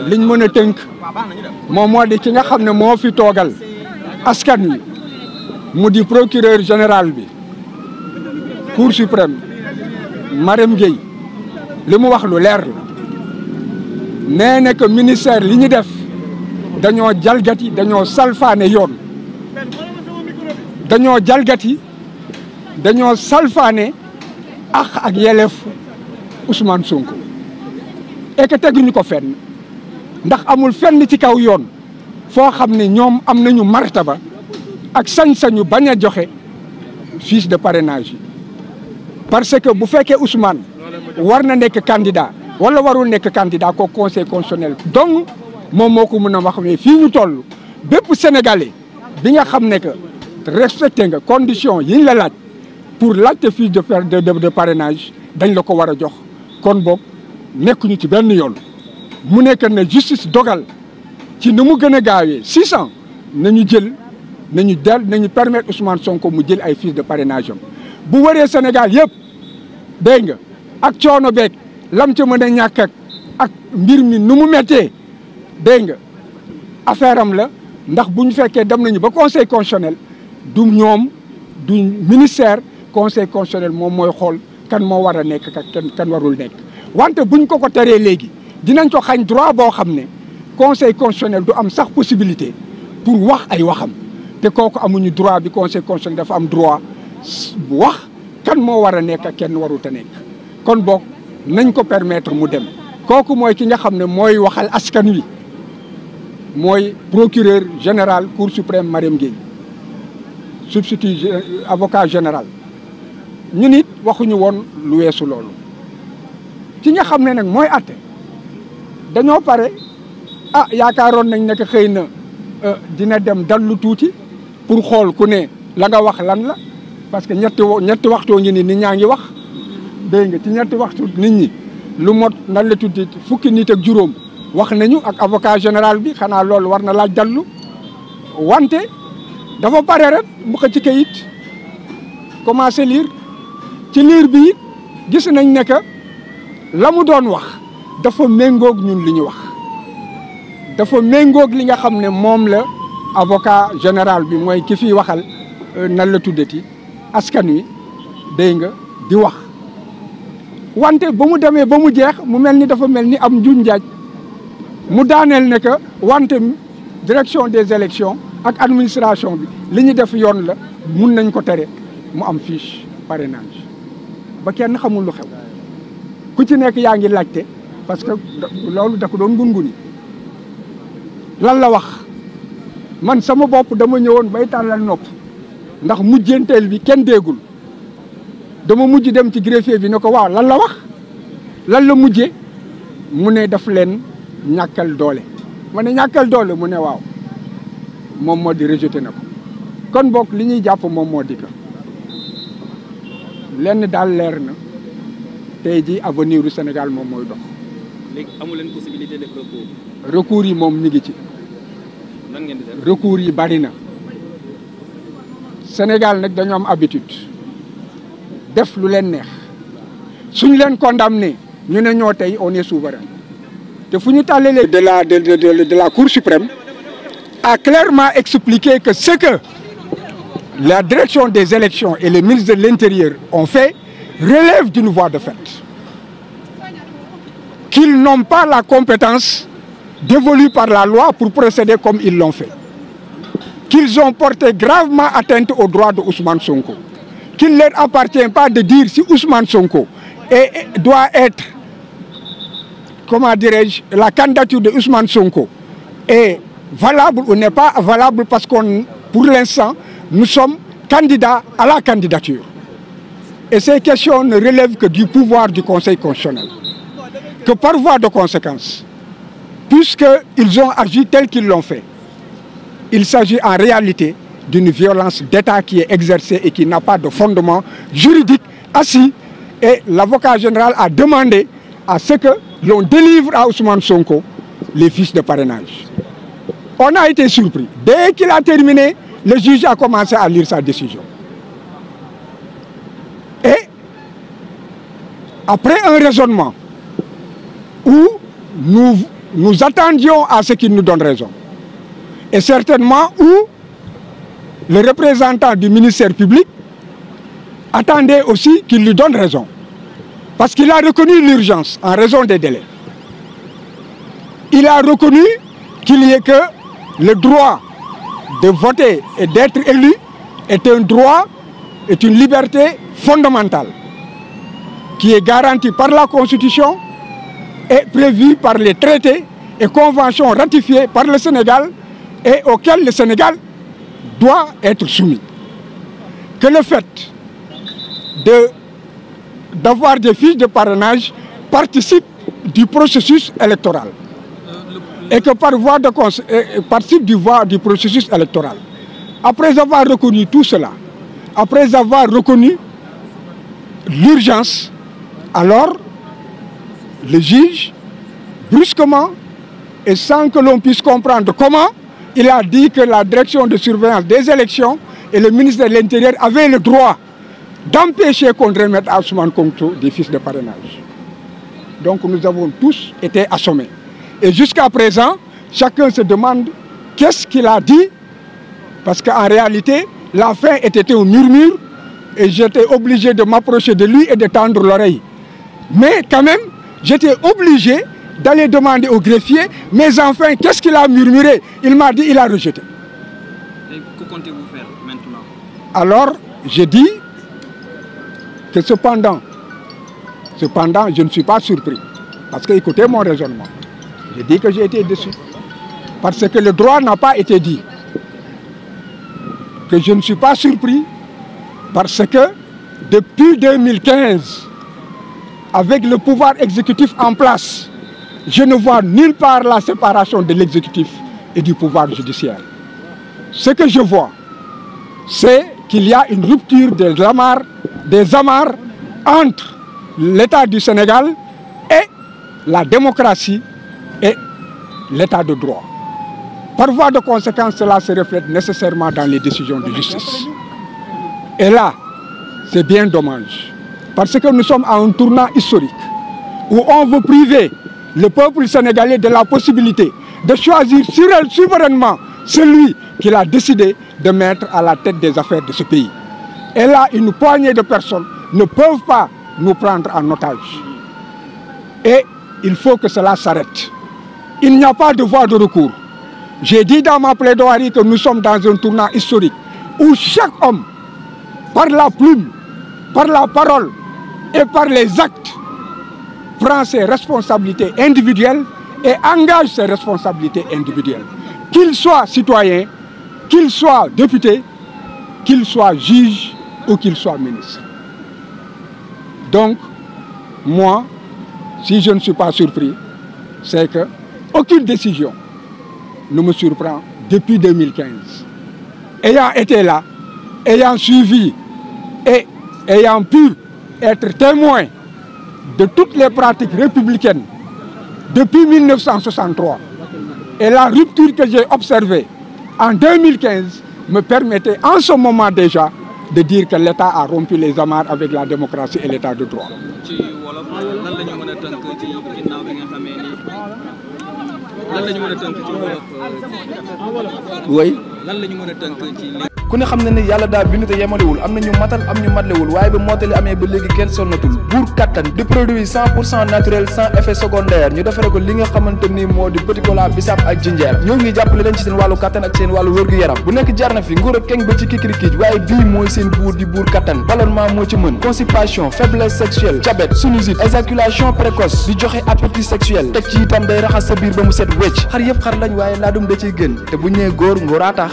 liñ mën a tënk moom moo di ki nga xam ne moo fi toogal askan wi mu di procureur général bi cour suprême Marème Gueye li mu wax lu leer la nee na que ministère li ñu def dañoo jalgati dañoo salfaane yoon dañoo jalgati dañoo salfaane ak yelleef Ousmane Sonko et que teguñu ko fenn ndax amul fenn ci kaw yoon foo xam ne ñoom am nañu martaba ak sañ-sañu bañ a joxe fiche de parrainage yi parce que bu fekkee Ousmane war na nekk candidat wala warul nekk candidat ko conseil constitutionnel donc moom moo ko mën a wax mais fii ñu toll bépp sénégalais bi nga xam ne que respecté nga condition yiñ la laaj pour laajte fiche de parrainage dañ la ko war a jox kon boog nekkuñu ci benn yoon mu nekk ne justice dogal ci ni mu gën a gaawee 600 nañu jël nañu permettre Ousmane Sonko mu jël ay fiche de parrainage am bu waree Sénégal yëpp dégg nga ak coono beeg lam ca mën a ñàkk ak mbir mi nu mu méttee dégg nga affaire am la ndax bu ñu fekkee dem nañu ba conseil constitutionnel du ñoom du ministère conseil constitutionnel moom mooy xool kan moo war a nekk ak kan warul nekk. wante buñ ko teree léegi dinañ ko xañ droit boo xam ne conseil constitutionnel du am sax possibilité pour wax ay waxam te kooku amuñu droit bi conseil constitutionnel dafa am droit bu wax kan moo war a nekk ak kenn warut a nekk kon boog nañ ko permettre mu dem kooku mooy ki nga xam ne mooy waxal askan wi mooy procureur général cour suprême Marème Gueye substitut avocat général ñu nit waxuñu woon lu weesu loolu ci nga xam ne nag mooy atte dañoo pare yaakaaroon nañ ne que xëy na dina dem dallu tuuti pour xool ku ne la nga wax lan la parce que ñetti waxtoo ngi ni nit ñaa ngi wax dégg nga ci ñetti waxtu nit ñi lu mot nan la tuddi fukki nit ak juróom wax nañu ak avocat général bi xanaa loolu war na laaj dallu wante dafa pare rek mu ko ci kayit commencé lire ci liir bi gis nañ ne que la mu doon wax dafa méngoog ñun li ñu wax dafa méngoog li nga xam ne moom la avocat général bi mooy ki fiy waxal nan la tuddati askan wi dégg nga di wax wante ba mu demee ba mu jeex mu mel ni dafa mel ni am njuñ njaaj mu daaneel ne que wante direction des élections ak administration bi li ñu def yoon la mun nañ ko tere mu am fiche parrainage ba kenn xamul lu xew ku ci nekk yaa ngi laajte parce que loolu da ko doon ngunguni lan la wax man sama bopp dama ñëwoon bay tàllal nopp ndax mujjenteel bi kenn déggul dama mujj dem ci greffier bi ne ko waaw lan la wax lan la mujjee mu ne daf leen ñàkkal doole ma ne ñàkkal doole mu ne waaw moom moo di rejeté na ko kon boog li ñuy jàpp moom moo di que lenn daal leer na tey jii avenir du Sénégal moom mooy dox. léegi amu leen possibilité def recours. recours yi moom ñu ngi ci. nan ngeen di def recours yi bari na Sénégal nag dañoo am habitude def lu leen neex suñ leen condamné ñu ne ñoo tey on est souverain te fu ñu tàllalee de la Cour suprême a clairement expliqué que ce que la direction des élections et le ministre de l'Intérieur ont fait relève d'une voie de fait, qu'ils n'ont pas la compétence dévolue par la loi pour procéder comme ils l'ont fait, qu'ils ont porté gravement atteinte aux droits de Ousmane Sonko, qu'il ne leur appartient pas de dire si Ousmane Sonko doit être, comment dirais-je, la candidature de Ousmane Sonko est valable ou n'est pas valable parce qu'on, pour l'instant, nous sommes candidats à la candidature. Et ces questions ne relèvent que du pouvoir du Conseil constitutionnel. Que par voie de conséquence, puisqu'ils ont agi tel qu'ils l'ont fait, il s'agit en réalité d'une violence d'État qui est exercée et qui n'a pas de fondement juridique assis. Et l'avocat général a demandé à ce que l'on délivre à Ousmane Sonko les fiches de parrainage. On a été surpris. Dès qu'il a terminé, le juge a commencé à lire sa décision. Et après un raisonnement où nous attendions à ce qu'il nous donne raison. Et certainement où le représentant du ministère public attendait aussi qu'il lui donne raison. Parce qu'il a reconnu l'urgence en raison des délais. Il a reconnu qu'il y ait que le droit de voter et d'être élu est un droit, est une liberté fondamentale qui est garantie par la Constitution et prévue par les traités et conventions ratifiées par le Sénégal et auxquelles le Sénégal doit être soumis. Que le fait d'avoir des fiches de parrainage participe du processus électoral et que par voie de participe du processus électoral. Après avoir reconnu tout cela, après avoir reconnu l'urgence, alors le juge, brusquement et sans que l'on puisse comprendre comment, il a dit que la direction de surveillance des élections et le ministre de l'Intérieur avaient le droit d'empêcher qu'on remette à Ousmane Sonko des fiches de parrainage. Donc nous avons tous été assommés. Et jusqu'à présent, chacun se demande qu'est-ce qu'il a dit, parce qu'en réalité, la fin était un murmure et j'étais obligé de m'approcher de lui et de tendre l'oreille. Mais quand même, j'étais obligé d'aller demander au greffier, mais enfin, qu'est-ce qu'il a murmuré? Il m'a dit, il a rejeté. Et que comptez-vous faire maintenant? Alors, j'ai dit que cependant, je ne suis pas surpris. Parce que, écoutez mon raisonnement. J'ai dit que j'ai été déçu. Parce que le droit n'a pas été dit. Que je ne suis pas surpris. Parce que, depuis 2015, avec le pouvoir exécutif en place, je ne vois nulle part la séparation de l'exécutif et du pouvoir judiciaire. Ce que je vois, c'est qu'il y a une rupture des amarres entre l'État du Sénégal et la démocratie et l'État de droit. Par voie de conséquence, cela se reflète nécessairement dans les décisions de justice. Et là, c'est bien dommage. Parce que nous sommes à un tournant historique où on veut priver le peuple sénégalais de la possibilité de choisir souverainement celui qu'il a décidé de mettre à la tête des affaires de ce pays. Et là, une poignée de personnes ne peuvent pas nous prendre en otage. Et il faut que cela s'arrête. Il n'y a pas de voie de recours. J'ai dit dans ma plaidoirie que nous sommes dans un tournant historique où chaque homme, par la plume, par la parole et par les actes, prend ses responsabilités individuelles et engage ses responsabilités individuelles. Qu'il soit citoyen, qu'il soit député, qu'il soit juge ou qu'il soit ministre. Donc, moi, si je ne suis pas surpris, c'est que aucune décision ne me surprend depuis 2015. Ayant été là, ayant suivi et ayant pu être témoin de toutes les pratiques républicaines depuis 1963 et la rupture que j'ai observée en 2015 me permettait en ce moment déjà de dire que l'État a rompu les amarres avec la démocratie et l'État de droit. Oui. ku ne xam na ne yàlla daa bind te yemalewul am na ñu matal am ñu matlewul waaye ba mottali amee ba léegi kenn sonnatul buur kattan di produit 100% naturel sans effet secondaire ñu defare ko li nga xamante ni moo di petit cola bisaab ak jinjeer ñoo ngi jàppale leen ci seen wàllu kattan ak seen wàllu wërgu-yaram bu nekk jar na fi nguur ak keng ba ci kikirikiij waaye bii mooy seen buur di buur kattan ballonnement moo ci mën constipation faiblesse sexuelle diabète sinusite éjaculation précoce di joxe appétit sexuel teg ci itam day raxas sa biir ba mu set wecc xar yëpp xar lañ waaye laadum da ciy gën te bu ñu nee góor ngóoraa tax